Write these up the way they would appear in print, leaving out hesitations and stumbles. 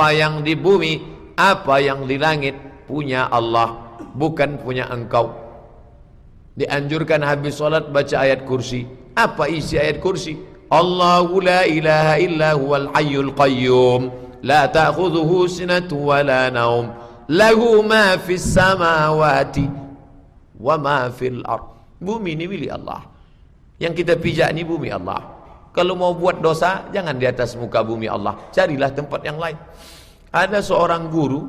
apa yang di bumi, apa yang di langit punya Allah, bukan punya engkau. Dianjurkan habis salat baca ayat kursi. Apa isi ayat kursi? Allahu la ilaha illa huwal hayyul qayyum, la ta'khudhuhu sinatun wa la naum, lahu ma fis samawati wa ma fil ard. Bumi ini milik Allah. Yang kita pijak ini bumi Allah. Kalau mau buat dosa, jangan di atas muka bumi Allah, carilah tempat yang lain. Ada seorang guru,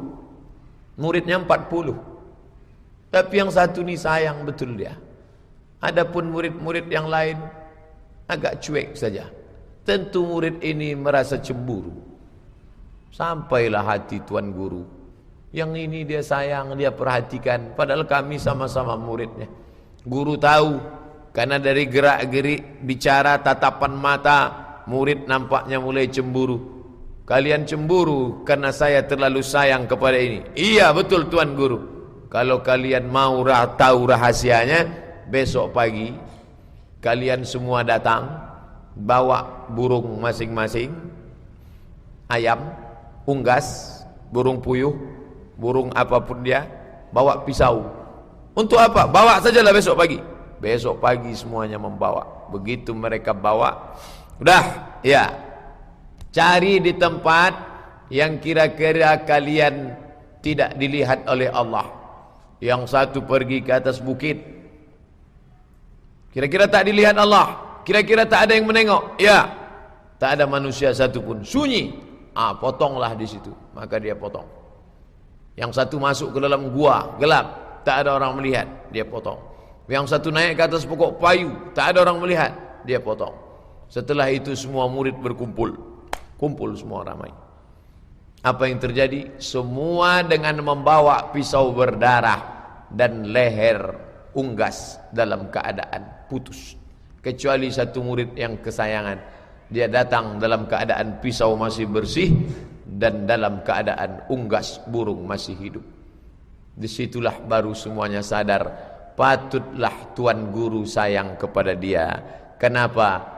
muridnya 40, tapi yang satu ni sayang betul dia. Adapun murid-murid yang lain agak cuek saja. Tentu murid ini merasa cemburu. Sampailah hati tuan guru, yang ini dia sayang, dia perhatikan, padahal kami sama-sama muridnya. Guru tahu, karena dari gerak-gerik bicara, tatapan mata, murid nampaknya mulai cemburu. Kalian cemburu karena saya terlalu sayang kepada ini. Iya betul tuan guru. Kalau kalian mau tahu rahasianya, besok pagi kalian semua datang, bawa burung masing-masing, ayam, unggas, burung puyuh, burung apapun dia, bawa pisau. Untuk apa? Bawa sajalah besok pagi. Besok pagi semuanya membawa. Begitu mereka bawa, udah, ya, cari di tempat yang kira-kira kalian tidak dilihat oleh Allah. Yang satu pergi ke atas bukit, kira-kira tak dilihat Allah, kira-kira tak ada yang menengok, ya, tak ada manusia satupun, sunyi. Potonglah di situ. Maka dia potong. Yang satu masuk ke dalam gua gelap, tak ada orang melihat, dia potong. Yang satu naik ke atas pokok payu, tak ada orang melihat, dia potong. Setelah itu semua murid berkumpul, kumpul semua ramai. Apa yang terjadi? Semua dengan membawa pisau berdarah dan leher unggas dalam keadaan putus, kecuali satu murid yang kesayangan. Dia datang dalam keadaan pisau masih bersih dan dalam keadaan unggas burung masih hidup. Disitulah baru semuanya sadar, patutlah tuan guru sayang kepada dia. Kenapa?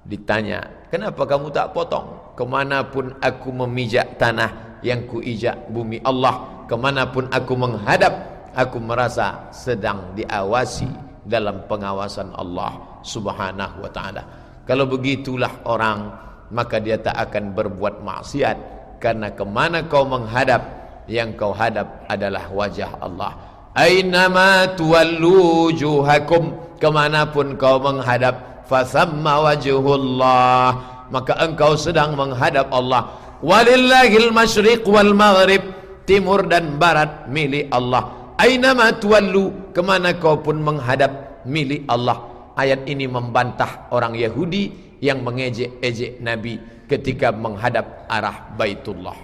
Ditanya, kenapa kamu tak potong? Kemanapun aku memijak tanah, yang kuijak bumi Allah. Kemanapun aku menghadap, aku merasa sedang diawasi dalam pengawasan Allah subhanahu wa ta'ala. Kalau begitulah orang, maka dia tak akan berbuat maksiat, karena kemana kau menghadap, yang kau hadap adalah wajah Allah. Ainama tuwallu wujuhakum, kemanapun kau menghadap, fathamma wajhullah, maka engkau sedang menghadap Allah. Walillahil masyriq wal maghrib, timur dan barat milik Allah. Ainama tuwallu, kemana kau pun menghadap, milik Allah. Ayat ini membantah orang Yahudi yang mengejek-ejek Nabi ketika menghadap arah Baitullah.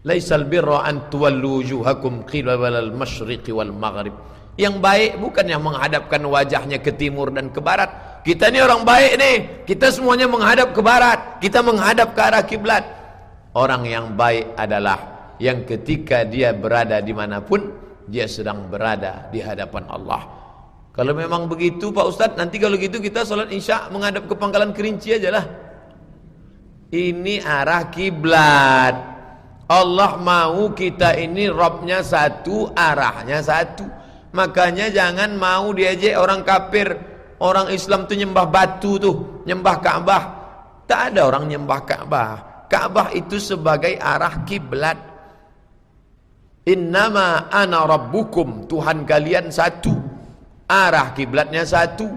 Laisal birra an tuwallu wujuhakum qibalal masyriqi wal maghrib. Yang baik bukan yang menghadapkan wajahnya ke timur dan ke barat. Kita ni orang baik nih, kita semuanya menghadap ke barat, kita menghadap ke arah kiblat. Orang yang baik adalah yang ketika dia berada dimanapun, dia sedang berada di hadapan Allah. Kalau memang begitu Pak Ustadz, nanti kalau gitu kita sholat isya menghadap ke Pangkalan Kerinci aja lah. Ini arah kiblat. Allah mau kita ini Robnya satu, arahnya satu. Makanya jangan mau diajak orang kafir, orang Islam tuh nyembah batu tuh, nyembah Ka'bah. Tak ada orang nyembah Ka'bah. Ka'bah itu sebagai arah kiblat. Innama ana rabbukum, Tuhan kalian satu, arah kiblatnya satu,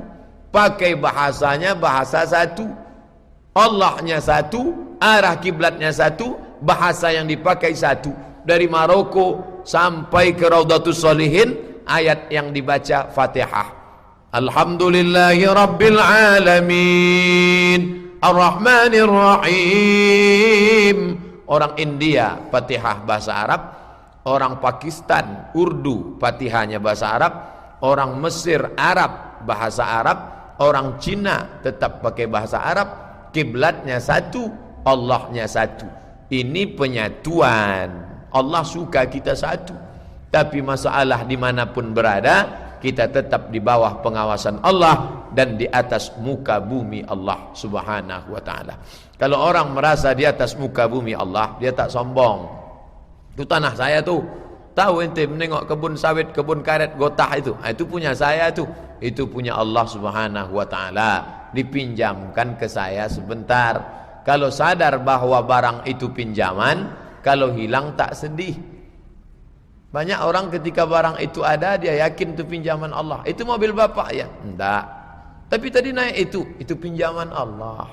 pakai bahasanya bahasa satu, Allahnya satu, arah kiblatnya satu, bahasa yang dipakai satu. Dari Maroko sampai ke Raudatus Shalihin, ayat yang dibaca Fatihah. Alhamdulillahi Rabbil Alamin, Ar-Rahmanir Rahim. Orang India Fatihah bahasa Arab, orang Pakistan Urdu Fatihahnya bahasa Arab, orang Mesir Arab bahasa Arab, orang Cina tetap pakai bahasa Arab. Kiblatnya satu, Allahnya satu. Ini penyatuan. Allah suka kita satu. Tapi masalah dimanapun berada, kita tetap di bawah pengawasan Allah dan di atas muka bumi Allah Subhanahu wa ta'ala. Kalau orang merasa di atas muka bumi Allah, dia tak sombong. Itu tanah saya tuh. Tahu ente menengok kebun sawit, kebun karet, gotah itu punya saya tuh. Itu punya Allah Subhanahu wa ta'ala. Dipinjamkan ke saya sebentar. Kalau sadar bahwa barang itu pinjaman, kalau hilang tak sedih. Banyak orang ketika barang itu ada, dia yakin itu pinjaman Allah. Itu mobil bapak ya? Enggak. Tapi tadi naik itu pinjaman Allah.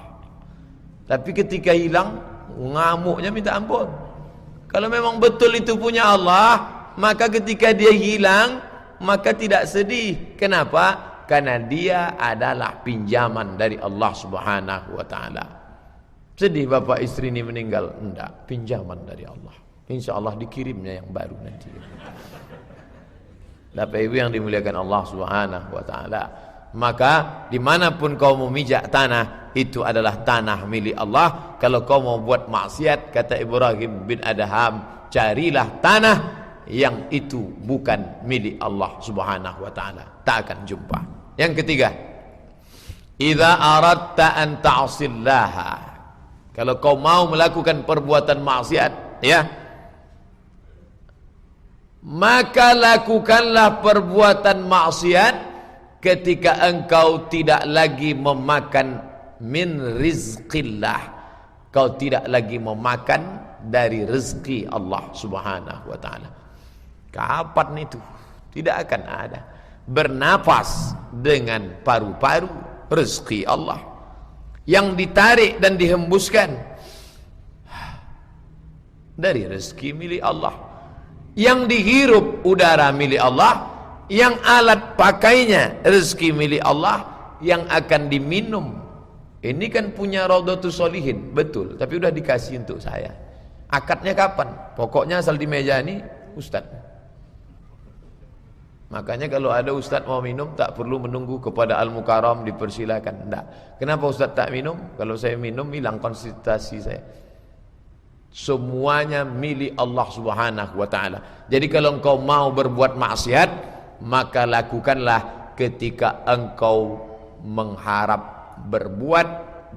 Tapi ketika hilang, ngamuknya minta ampun. Kalau memang betul itu punya Allah, maka ketika dia hilang, maka tidak sedih. Kenapa? Karena dia adalah pinjaman dari Allah Subhanahu wa ta'ala. Sedih bapak istri ini meninggal? Enggak, pinjaman dari Allah. Insya Allah dikirimnya yang baru nanti. Bapak ibu yang dimuliakan Allah Subhanahu wa ta'ala, maka dimanapun kau memijak tanah, itu adalah tanah milik Allah. Kalau kau mau buat maksiat, kata Ibrahim bin Adham, carilah tanah yang itu bukan milik Allah Subhanahu wa ta'ala. Tak akan jumpa. Yang ketiga, idza aradta an ta'sillaha, kalau kau mau melakukan perbuatan maksiat, ya, maka lakukanlah perbuatan maksiat ketika engkau tidak lagi memakan min rizqillah, kau tidak lagi memakan dari rezeki Allah Subhanahu wa ta'ala. Kapan itu? Tidak akan ada. Bernafas dengan paru-paru rezeki Allah yang ditarik dan dihembuskan dari rezeki milik Allah, yang dihirup udara milik Allah, yang alat pakainya rezeki milik Allah, yang akan diminum. Ini kan punya Raudhatus Shalihin, betul, tapi udah dikasih untuk saya. Akadnya kapan? Pokoknya asal di meja ini Ustaz. Makanya kalau ada Ustaz mau minum, tak perlu menunggu kepada Al-Mukarram dipersilakan. Enggak. Kenapa Ustaz tak minum? Kalau saya minum hilang konsentrasi saya. Semuanya milik Allah Subhanahu wa ta'ala. Jadi kalau engkau mau berbuat maksiat, maka lakukanlah ketika engkau mengharap berbuat,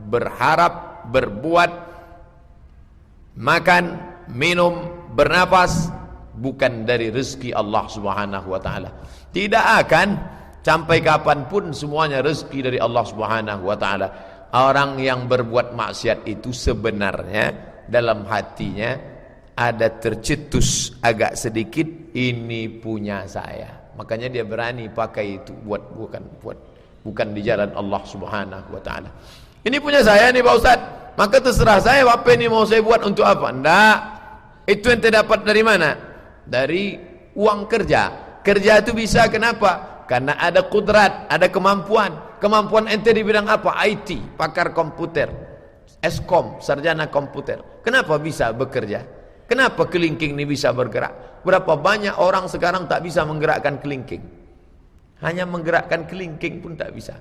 berharap berbuat, makan, minum, bernapas, bukan dari rezeki Allah Subhanahu wa ta'ala. Tidak akan sampai kapanpun semuanya rezeki dari Allah Subhanahu wa ta'ala. Orang yang berbuat maksiat itu sebenarnya dalam hatinya ada tercetus agak sedikit, ini punya saya. Makanya dia berani pakai itu bukan di jalan Allah Subhanahu wa ta'ala. Ini punya saya nih Pak Ustaz, maka terserah saya apa ini mau saya buat untuk apa. Enggak. Itu yang terdapat dari mana? Dari uang kerja. Kerja itu bisa kenapa? Karena ada kudrat, ada kemampuan. Kemampuan ente di bidang apa? IT, pakar komputer, Eskom, sarjana komputer. Kenapa bisa bekerja? Kenapa kelingking ini bisa bergerak? Berapa banyak orang sekarang tak bisa menggerakkan kelingking? Hanya menggerakkan kelingking pun tak bisa.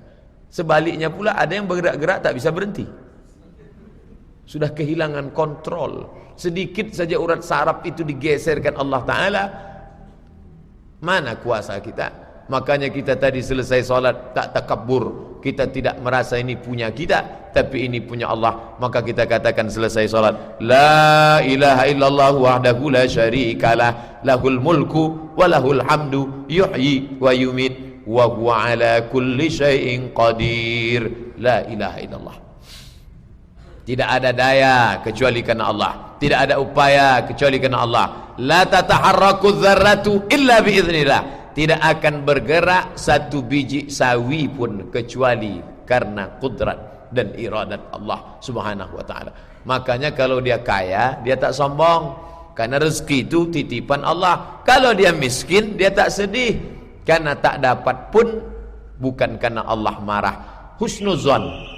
Sebaliknya pula ada yang bergerak-gerak tak bisa berhenti. Sudah kehilangan kontrol. Sedikit saja urat saraf itu digeserkan Allah Ta'ala, mana kuasa kita? Makanya kita tadi selesai sholat tak takabur, kita tidak merasa ini punya kita, tapi ini punya Allah. Maka kita katakan selesai sholat, la ilaha illallah wahdahu la syarikalah, lahul mulku wa lahul hamdu, yuhyi wa yumit, wa huwa ala kulli syai'in qadir. La ilaha illallah. Tidak ada daya kecuali karena Allah, tidak ada upaya kecuali karena Allah. La tataharraku dzarratu illa biiznillah. Tidak akan bergerak satu biji sawi pun kecuali karena kudrat dan iradat Allah Subhanahu wa ta'ala. Makanya kalau dia kaya, dia tak sombong, karena rezeki itu titipan Allah. Kalau dia miskin, dia tak sedih, karena tak dapat pun bukan karena Allah marah. Husnuzan.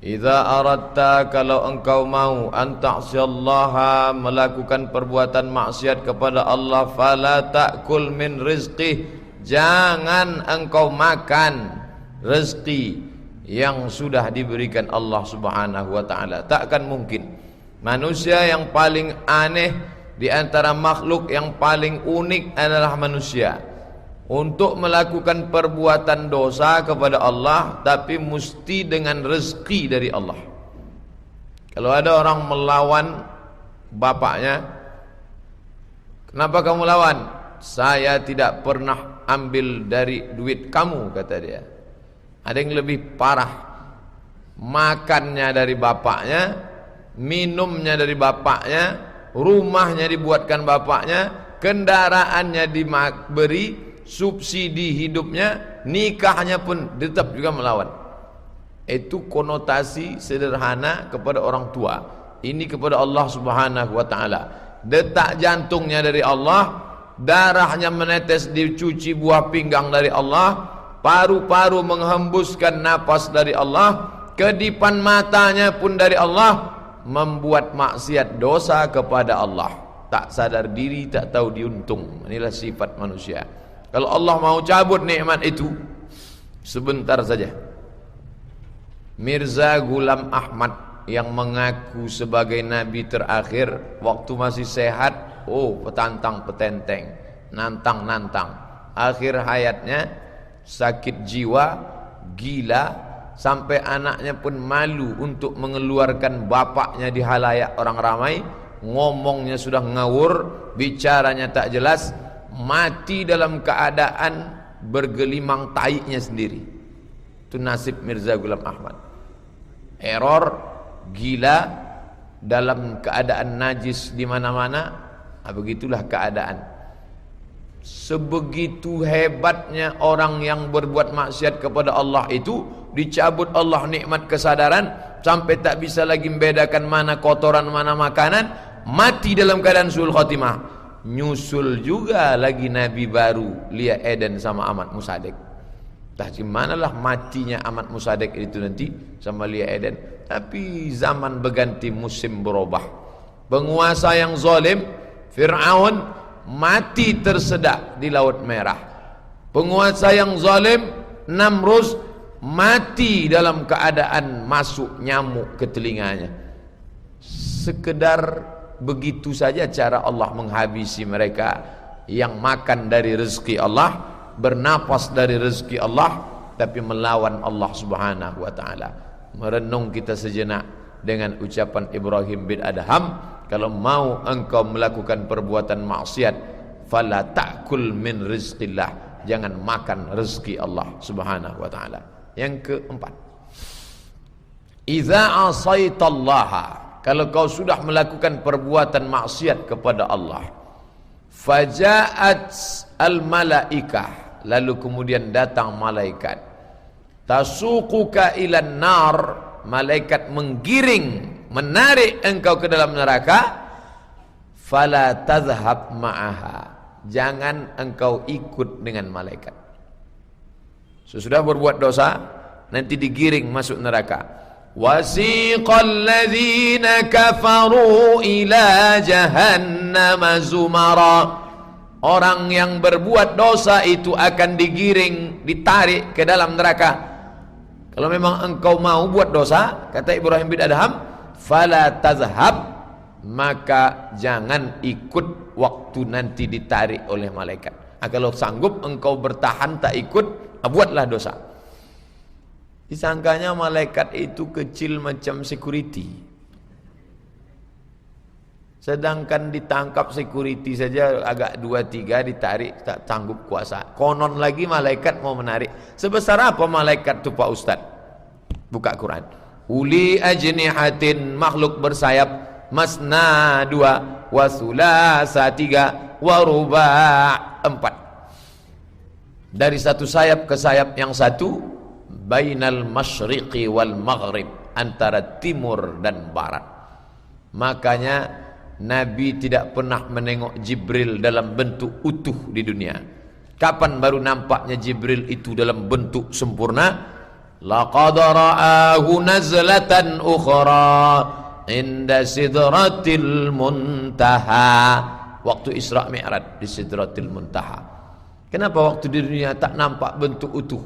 Idza aradta, kalau engkau mau, an ta'siyallaha, melakukan perbuatan maksiat kepada Allah, fala ta'kul min rizqih, jangan engkau makan rezeki yang sudah diberikan Allah Subhanahu wa ta'ala. Takkan mungkin. Manusia yang paling aneh di antara makhluk yang paling unik adalah manusia. untuk melakukan perbuatan dosa kepada Allah, tapi mesti dengan rezeki dari Allah. Kalau ada orang melawan bapaknya, kenapa kamu lawan? Saya tidak pernah ambil dari duit kamu, kata dia. Ada yang lebih parah, makannya dari bapaknya, minumnya dari bapaknya, rumahnya dibuatkan bapaknya, kendaraannya diberi, subsidi hidupnya, nikahnya pun tetap juga melawan. Itu konotasi sederhana kepada orang tua. Ini kepada Allah Subhanahu wa taala. Detak jantungnya dari Allah, darahnya menetes dicuci buah pinggang dari Allah, paru-paru menghembuskan napas dari Allah, kedipan matanya pun dari Allah, membuat maksiat dosa kepada Allah. Tak sadar diri, tak tahu diuntung. Inilah sifat manusia. Kalau Allah mau cabut nikmat itu, sebentar saja. Mirza Ghulam Ahmad yang mengaku sebagai nabi terakhir waktu masih sehat, petantang petenteng, nantang-nantang. Akhir hayatnya sakit jiwa, gila, sampai anaknya pun malu untuk mengeluarkan bapaknya di halayak orang ramai. Ngomongnya sudah ngawur, bicaranya tak jelas, mati dalam keadaan bergelimang taiknya sendiri. Itu nasib Mirza Ghulam Ahmad. Error, gila, dalam keadaan najis di mana-mana. Begitulah keadaan. Sebegitu hebatnya orang yang berbuat maksiat kepada Allah itu, dicabut Allah nikmat kesadaran sampai tak bisa lagi membedakan mana kotoran mana makanan, mati dalam keadaan suul khotimah. Nyusul juga lagi nabi baru, Lia Eden sama Ahmad Musaddiq. Entah gimanalah matinya Ahmad Musaddiq itu nanti sama Lia Eden. Tapi zaman berganti, musim berubah. Penguasa yang zalim, Fir'aun, mati tersedak di Laut Merah. Penguasa yang zalim, Namrus, mati dalam keadaan masuk nyamuk ke telinganya. Sekedar begitu saja cara Allah menghabisi mereka yang makan dari rezeki Allah, bernapas dari rezeki Allah, tapi melawan Allah Subhanahu wa taala. Merenung kita sejenak dengan ucapan Ibrahim bin Adham, kalau mau engkau melakukan perbuatan maksiat, fala ta'kul min rizqillah, jangan makan rezeki Allah Subhanahu wa taala. Yang keempat, idza asaitallaha, kalau kau sudah melakukan perbuatan maksiat kepada Allah, faja'at al-malaikah, lalu kemudian datang malaikat, tasuquka ilan nar, malaikat menggiring, menarik engkau ke dalam neraka, fala tadhhab ma'aha, jangan engkau ikut dengan malaikat. Sesudah berbuat dosa, nanti digiring masuk neraka. Wasiqal ladzina kafaru ila jahannam zumara, orang yang berbuat dosa itu akan digiring, ditarik ke dalam neraka. Kalau memang engkau mau buat dosa, kata Ibrahim bin Adham, fala tazhab, maka jangan ikut waktu nanti ditarik oleh malaikat. Kalau sanggup engkau bertahan tak ikut, buatlah dosa. Disangkanya malaikat itu kecil macam security, sedangkan ditangkap security saja agak 2-3 ditarik tak sanggup kuasa. Konon lagi malaikat mau menarik. Sebesar apa malaikat itu Pak Ustaz? Buka Quran. Uli ajnihatin, makhluk bersayap, masna 2, wa sulasa 3, wa ruba' 4. Dari satu sayap ke sayap yang satu, bainal masyriqi wal maghrib, antara timur dan barat. Makanya Nabi tidak pernah menengok Jibril dalam bentuk utuh di dunia. Kapan baru nampaknya Jibril itu dalam bentuk sempurna? Laqad ra'ahu nazlatan ukhra inda sidratil muntaha, waktu Isra Mi'raj di Sidratil Muntaha. Kenapa waktu di dunia tak nampak bentuk utuh?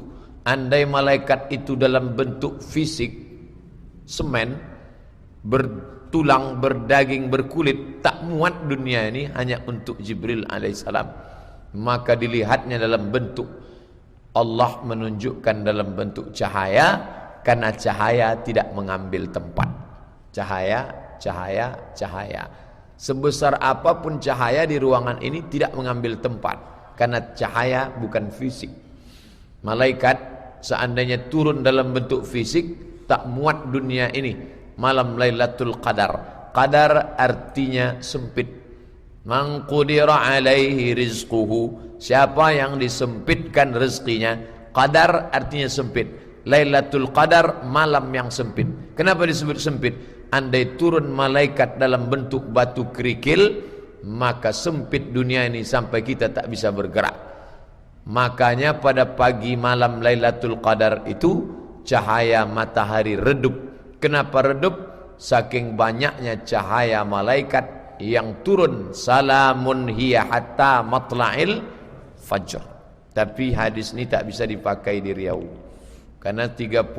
Andai malaikat itu dalam bentuk fisik, semen, bertulang, berdaging, berkulit, tak muat dunia ini hanya untuk Jibril alaihissalam. maka dilihatnya dalam bentuk, Allah menunjukkan dalam bentuk cahaya, karena cahaya tidak mengambil tempat. Cahaya, cahaya, cahaya. Sebesar apapun cahaya di ruangan ini tidak mengambil tempat, karena cahaya bukan fisik. Malaikat seandainya turun dalam bentuk fisik, tak muat dunia ini. Malam Lailatul Qadar. Qadar artinya sempit. Man qudira alaihi rizquhu, siapa yang disempitkan rezekinya. Qadar artinya sempit. Lailatul Qadar, malam yang sempit. Kenapa disebut sempit? Andai turun malaikat dalam bentuk batu kerikil, maka sempit dunia ini sampai kita tak bisa bergerak. Makanya pada pagi malam Lailatul Qadar itu cahaya matahari redup. Kenapa redup? Saking banyaknya cahaya malaikat yang turun. Salamun hiya hatta matla'il fajr. Tapi hadis ini tak bisa dipakai di Riau, karena 30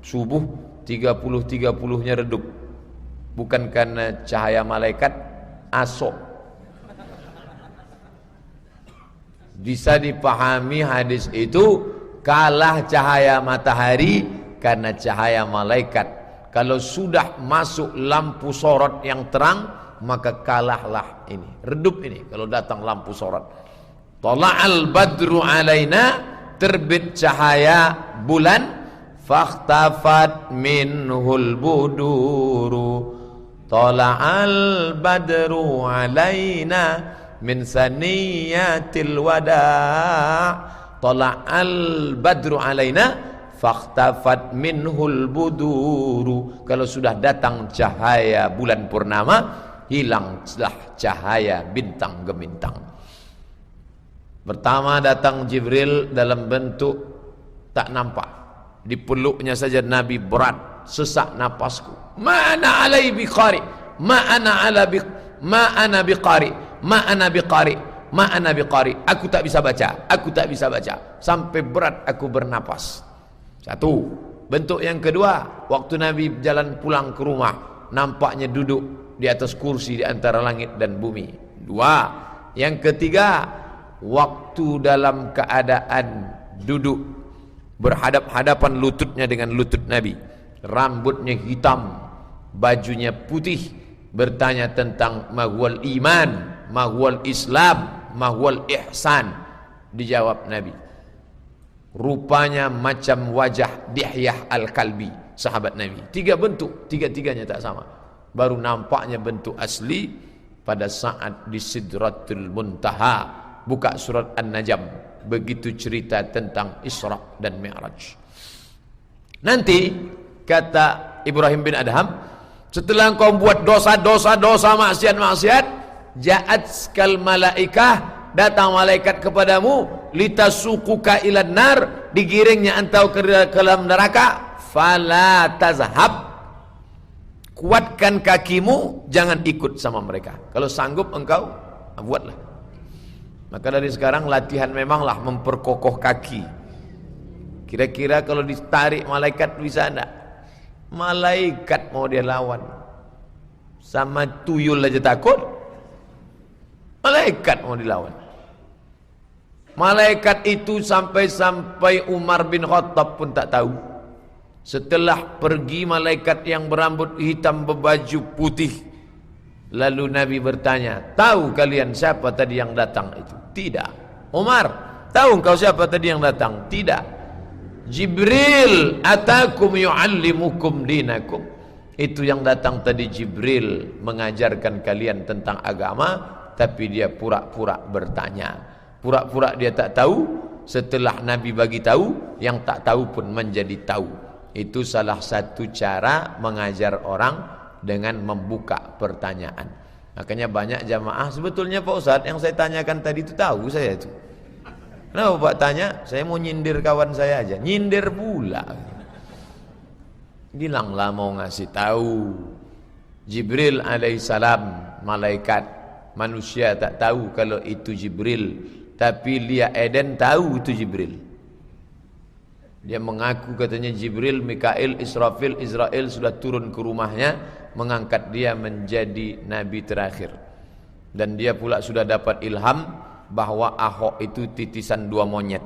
subuh 30-30-nya redup. Bukan karena cahaya malaikat, asok. Bisa dipahami hadis itu kalah cahaya matahari karena cahaya malaikat. Kalau sudah masuk lampu sorot yang terang, maka kalahlah ini, redup ini kalau datang lampu sorot. Tala'al badru alaina, terbit cahaya bulan, fakhtafat minhul buduru. Tala'al badru alaina min saniyatil wada'. Tala'al badru alaina fakhtafat minhul buduru. Kalau sudah datang cahaya bulan purnama, hilanglah cahaya bintang gemintang. Pertama datang Jibril dalam bentuk tak nampak. Dipeluknya saja Nabi berat, sesak napasku. Ma'ana alai biqari, ma'ana ala bi, ma'ana biqari, ma'ana biqari, ma'ana biqari. Aku tak bisa baca, aku tak bisa baca. Sampai berat aku bernapas. Satu. Bentuk yang kedua, waktu Nabi jalan pulang ke rumah, nampaknya duduk di atas kursi di antara langit dan bumi. Dua. Yang ketiga, waktu dalam keadaan duduk berhadap-hadapan lututnya dengan lutut Nabi, rambutnya hitam, bajunya putih, bertanya tentang mahwal iman, mahwal Islam, mahwal ihsan. Dijawab Nabi, rupanya macam wajah Dihyah Al-Kalbi, sahabat Nabi. Tiga bentuk, tiga-tiganya tak sama. Baru nampaknya bentuk asli pada saat di Sidratul Muntaha. Buka surat An-Najm, begitu cerita tentang Isra dan Mi'raj. Nanti kata Ibrahim bin Adham, setelah engkau buat dosa-dosa, maksiat-maksiat, ja'at skal malaikah, datang malaikat kepadamu, litasukuka ilan nar, digiringnya engkau ke dalam neraka, fala tazhab, kuatkan kakimu, jangan ikut sama mereka. Kalau sanggup engkau, buatlah. Maka dari sekarang latihan memanglah memperkokoh kaki. Kira-kira kalau ditarik malaikat bisa enggak? Malaikat mau dia lawan, sama tuyul aja takut. Malaikat mau dilawan. Malaikat itu sampai Umar bin Khattab pun tak tahu. Setelah pergi malaikat yang berambut hitam berbaju putih, lalu Nabi bertanya, tahu kalian siapa tadi yang datang itu? Tidak. Umar, tahu engkau siapa tadi yang datang? Tidak. Jibril atakum yu'allimukum dinakum. Itu yang datang tadi Jibril, mengajarkan kalian tentang agama, tapi dia pura-pura bertanya. Pura-pura dia tak tahu, setelah Nabi bagi tahu, yang tak tahu pun menjadi tahu. Itu salah satu cara mengajar orang dengan membuka pertanyaan. Makanya banyak jamaah, sebetulnya Pak Ustadz yang saya tanyakan tadi itu tahu saya itu. Kenapa Pak tanya? Saya mau nyindir kawan saya aja. Nyindir pula. Bilanglah mau ngasih tahu. Jibril alaihissalam, malaikat. Manusia tak tahu kalau itu Jibril, tapi Lia Eden tahu itu Jibril. Dia mengaku katanya Jibril, Mikail, Israfil, Israel sudah turun ke rumahnya, mengangkat dia menjadi nabi terakhir. Dan dia pula sudah dapat ilham bahwa Ahok itu titisan dua monyet.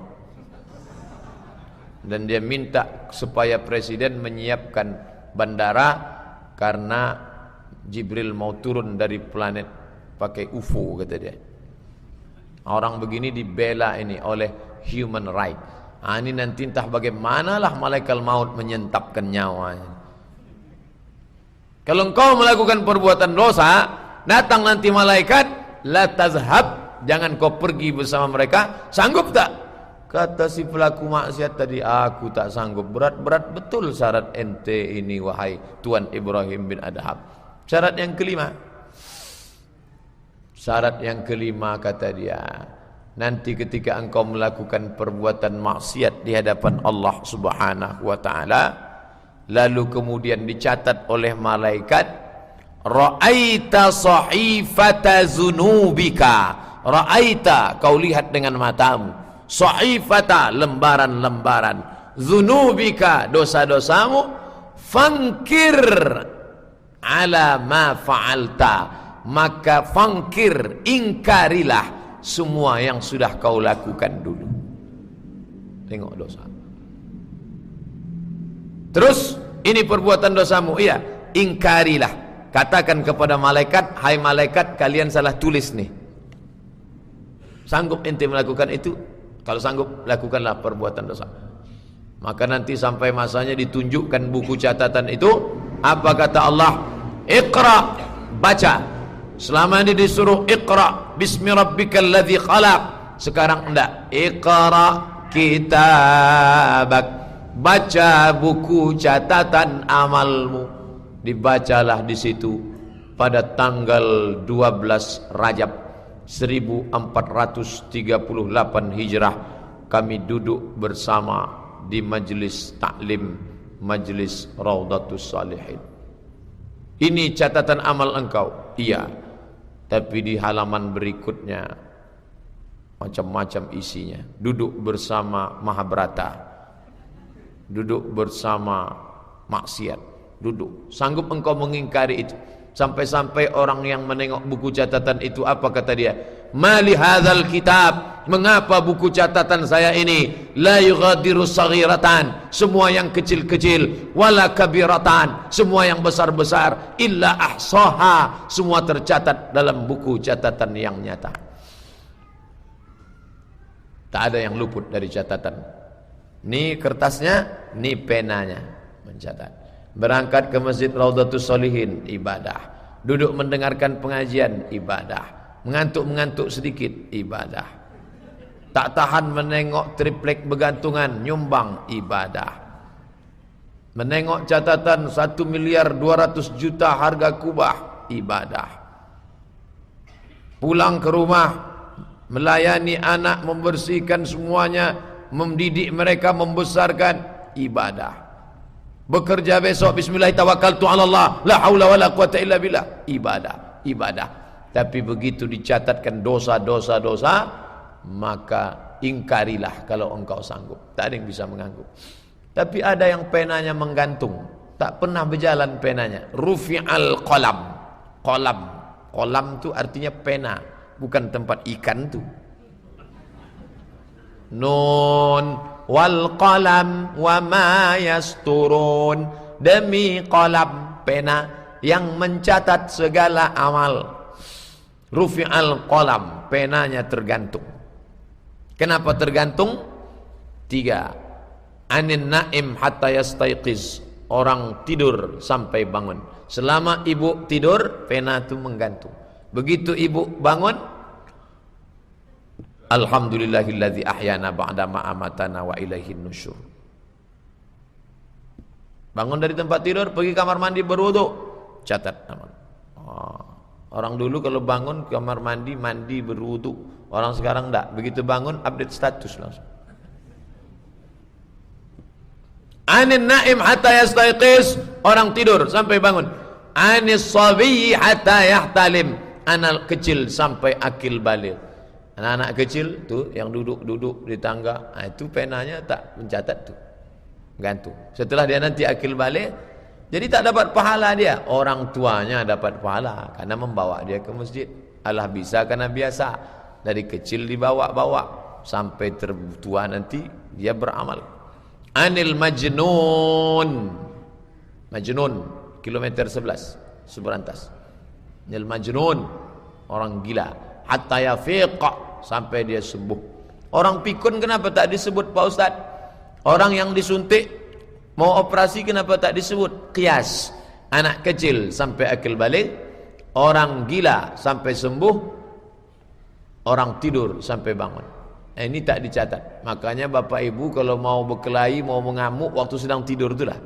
Dan dia minta supaya presiden menyiapkan bandara karena Jibril mau turun dari planet pakai UFO, kata dia. Orang begini dibela ini oleh human right. Ini nanti entah bagaimanalah malaikat maut menyentapkan nyawanya. Kalau engkau melakukan perbuatan dosa, datang nanti malaikat, la tazhab, jangan kau pergi bersama mereka. Sanggup tak? Kata si pelaku maksiat tadi, aku tak sanggup. Berat-berat betul syarat ente ini, wahai Tuan Ibrahim bin Adham. Syarat yang kelima. Syarat yang kelima, kata dia, nanti ketika engkau melakukan perbuatan maksiat di hadapan Allah Subhanahu wa taala, lalu kemudian dicatat oleh malaikat, ra'aita sahifata zunubika. Ra'aita, kau lihat dengan matamu, sahifata, lembaran-lembaran, zunubika, dosa-dosamu, fangkir ala ma fa'alta, maka fangkir, ingkarilah semua yang sudah kau lakukan dulu. Tengok dosa. Terus ini perbuatan dosamu, iya, ingkarilah. Katakan kepada malaikat, hai malaikat, kalian salah tulis nih. Sanggup ente melakukan itu? Kalau sanggup, lakukanlah perbuatan dosa. Maka nanti sampai masanya ditunjukkan buku catatan itu. Apa kata Allah? Iqra, baca. Selama ini disuruh Iqra bismi rabbikal ladzi khalaq. Sekarang enggak. Iqra kitabak, baca buku catatan amalmu. Dibacalah di situ pada tanggal 12 Rajab 1438 Hijrah, kami duduk bersama di majlis taklim, majlis Raudhatus Salihin. Ini catatan amal engkau. Iya. Tapi di halaman berikutnya macam-macam isinya. Duduk bersama Mahabharata, duduk bersama maksiat, duduk. Sanggup engkau mengingkari itu? Sampai-sampai orang yang menengok buku catatan itu, apa kata dia? Mali hadzal kitab, mengapa buku catatan saya ini la yughadiru saghiratan, semua yang kecil-kecil, wala kabiratan, semua yang besar-besar, illa ahsaha, semua tercatat dalam buku catatan yang nyata. Tak ada yang luput dari catatan. Ni kertasnya, ni penanya mencatat. Berangkat ke masjid Raudhatus Shalihin, ibadah. Duduk mendengarkan pengajian, ibadah. Mengantuk-mengantuk sedikit, ibadah. Tak tahan menengok triplek bergantungan, nyumbang, ibadah. Menengok catatan 1.200.000.000 harga kubah, ibadah. Pulang ke rumah, melayani anak, membersihkan semuanya, mendidik mereka, membesarkan, ibadah. Bekerja besok, bismillahirrahmanirrahim, la haula wala quwata illa billah, ibadah, ibadah. Tapi begitu dicatatkan dosa-dosa, maka ingkarilah kalau engkau sanggup. Tak ada yang bisa mengangguk. Tapi ada yang penanya menggantung, tak pernah berjalan penanya. Rufi'al qalam. Qalam, qalam itu artinya pena, bukan tempat ikan tu. Nun wal qalam wa ma yasturun, demi qalam, pena yang mencatat segala amal. Rufi'al qalam, penanya tergantung. Kenapa tergantung? 3. Anin naim hatta yastayqiz, orang tidur sampai bangun. Selama ibu tidur, pena itu menggantung. Begitu ibu bangun, alhamdulillahilladzi ahyana ba'da ma amatana wa ilaihin nusyur. Bangun dari tempat tidur, pergi kamar mandi, berwudu, catat amal. Orang dulu kalau bangun kamar mandi, mandi berwudu. Orang sekarang enggak. Begitu bangun update status langsung. Anin naim hatta yastayqiz, orang tidur sampai bangun. Anis sabiyyi hatta yahtalim, anak kecil sampai akil balik. Anak-anak kecil tu yang duduk-duduk di tangga, itu penanya tak mencatat tu, gantung. Setelah dia nanti akil balik, jadi tak dapat pahala dia. Orang tuanya dapat pahala karena membawa dia ke masjid. Allah bisa karena biasa. Dari kecil dibawa-bawa sampai tertua nanti dia beramal. Anil majnun. Majnun kilometer 11 seberantas. Anil majnun, orang gila. Hatta yafiqa, sampai dia sembuh. Orang pikun kenapa tak disebut Pak Ustaz? Orang yang disuntik mau operasi kenapa tak disebut? Qiyas. Anak kecil sampai akil balik, orang gila sampai sembuh, orang tidur sampai bangun. Ini tak dicatat. Makanya bapak ibu kalau mau berkelahi, mau mengamuk waktu sedang tidur itulah.